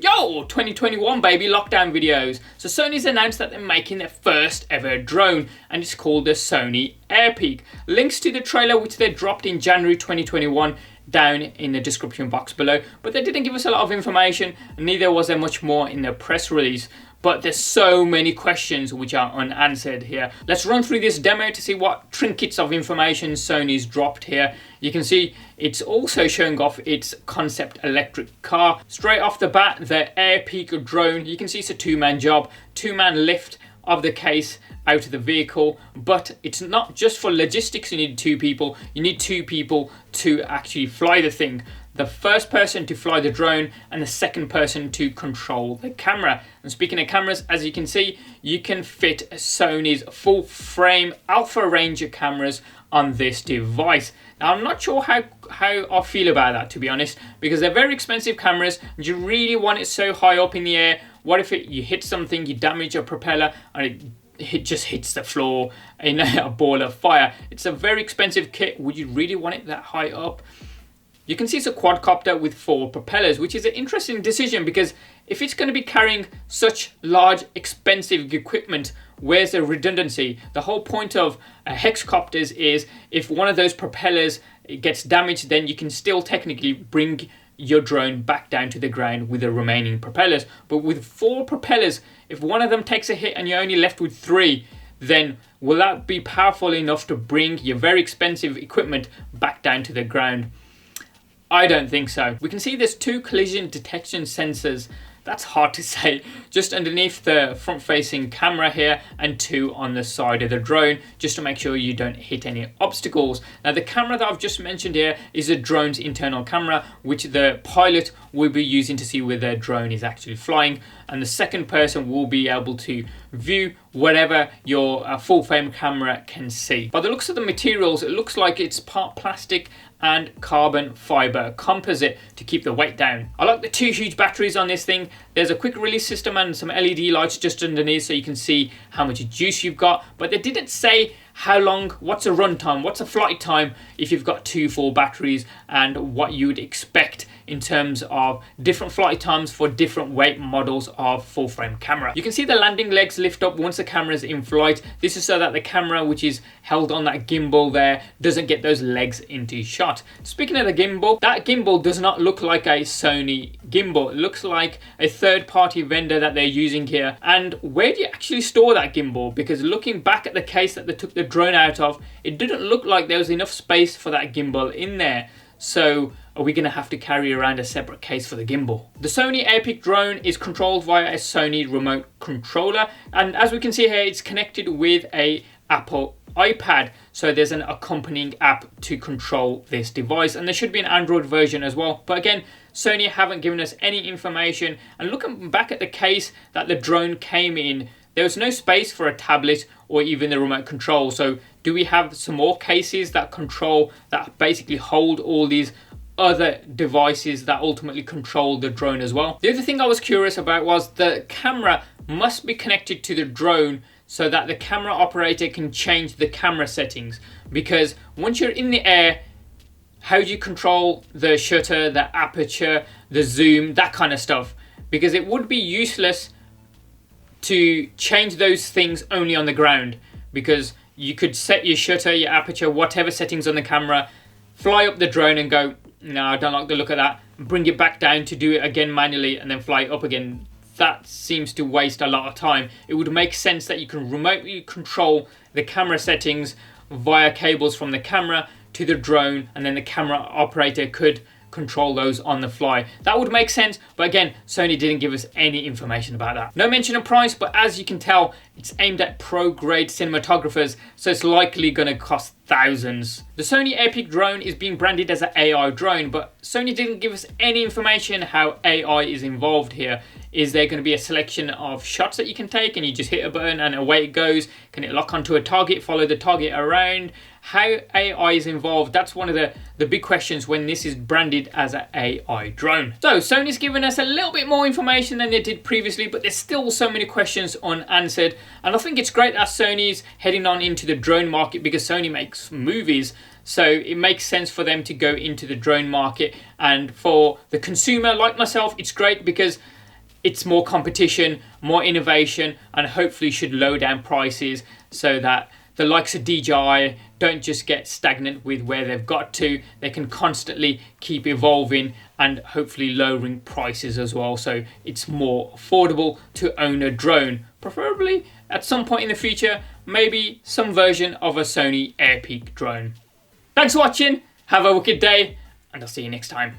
Yo, 2021 baby, lockdown videos. So Sony's announced that they're making their first ever drone and it's called the Sony Airpeak. Links to the trailer which they dropped in January 2021 down in the description box below, but they didn't give us a lot of information and neither was there much more in the press release. But there's so many questions which are unanswered here. Let's run through this demo to see what trinkets of information Sony's dropped here. You can see it's also showing off its concept electric car. Straight off the bat, the Airpeak drone, you can see it's a two-man job, two-man lift of the case out of the vehicle, but it's not just for logistics you need two people, you need two people to actually fly the thing. The first person to fly the drone and the second person to control the camera. And speaking of cameras, as you can see, you can fit Sony's full frame Alpha Ranger cameras on this device. Now I'm not sure how I feel about that, to be honest, because they're very expensive cameras and you really want it so high up in the air. What if you hit something, you damage a propeller and it just hits the floor in a ball of fire? It's a very expensive kit. Would you really want it that high up? You can see it's a quadcopter with 4 propellers, which is an interesting decision because if it's going to be carrying such large, expensive equipment, where's the redundancy? The whole point of hexcopters is if one of those propellers gets damaged, then you can still technically bring your drone back down to the ground with the remaining propellers. But with 4 propellers, if one of them takes a hit and you're only left with 3, then will that be powerful enough to bring your very expensive equipment back down to the ground? I don't think so. We can see there's 2 collision detection sensors. That's hard to say. Just underneath the front-facing camera here and 2 on the side of the drone, just to make sure you don't hit any obstacles. Now the camera that I've just mentioned here is the drone's internal camera, which the pilot will be using to see where their drone is actually flying, and the second person will be able to view whatever your full frame camera can see. By the looks of the materials, it looks like it's part plastic and carbon fiber composite to keep the weight down. I like the 2 huge batteries on this thing. There's a quick release system and some LED lights just underneath so you can see how much juice you've got, but they didn't say how long, what's a run time, what's a flight time if you've got 2 full batteries, and what you would expect in terms of different flight times for different weight models of full frame camera. You can see the landing legs lift up once the camera is in flight. This is so that the camera, which is held on that gimbal there, doesn't get those legs into shot. Speaking of the gimbal, that gimbal does not look like a Sony gimbal. It looks like a third-party vendor that they're using here. And where do you actually store that gimbal? Because looking back at the case that they took the drone out of, it didn't look like there was enough space for that gimbal in there. So are we going to have to carry around a separate case for the gimbal? The Sony Airpeak drone is controlled via a Sony remote controller, and as we can see here, it's connected with a Apple iPad, so there's an accompanying app to control this device, and there should be an Android version as well. But again, Sony haven't given us any information, and looking back at the case that the drone came in, there was no space for a tablet or even the remote control. So do we have some more cases that control, that basically hold all these other devices that ultimately control the drone as well? The other thing I was curious about was the camera must be connected to the drone so that the camera operator can change the camera settings, because once you're in the air, how do you control the shutter, the aperture, the zoom, that kind of stuff? Because it would be useless to change those things only on the ground, because you could set your shutter, your aperture, whatever settings on the camera, fly up the drone and go, no, I don't like the look of that, bring it back down to do it again manually and then fly it up again. That seems to waste a lot of time. It would make sense that you can remotely control the camera settings via cables from the camera to the drone, and then the camera operator could control those on the fly. That would make sense, but again, Sony didn't give us any information about that. No mention of price, but as you can tell, it's aimed at pro-grade cinematographers, so it's likely going to cost thousands. The Sony Airpeak drone is being branded as an AI drone, but Sony didn't give us any information how AI is involved here. Is there going to be a selection of shots that you can take and you just hit a button and away it goes? Can it lock onto a target, follow the target around? How AI is involved, that's one of the big questions when this is branded as an AI drone. So Sony's given us a little bit more information than they did previously, but there's still so many questions unanswered. And I think it's great that Sony's heading on into the drone market, because Sony makes movies. So it makes sense for them to go into the drone market. And for the consumer like myself, it's great because it's more competition, more innovation, and hopefully should lower down prices so that the likes of DJI don't just get stagnant with where they've got to. They can constantly keep evolving and hopefully lowering prices as well, so it's more affordable to own a drone. Preferably at some point in the future, maybe some version of a Sony Airpeak drone. Thanks for watching, have a wicked day, and I'll see you next time.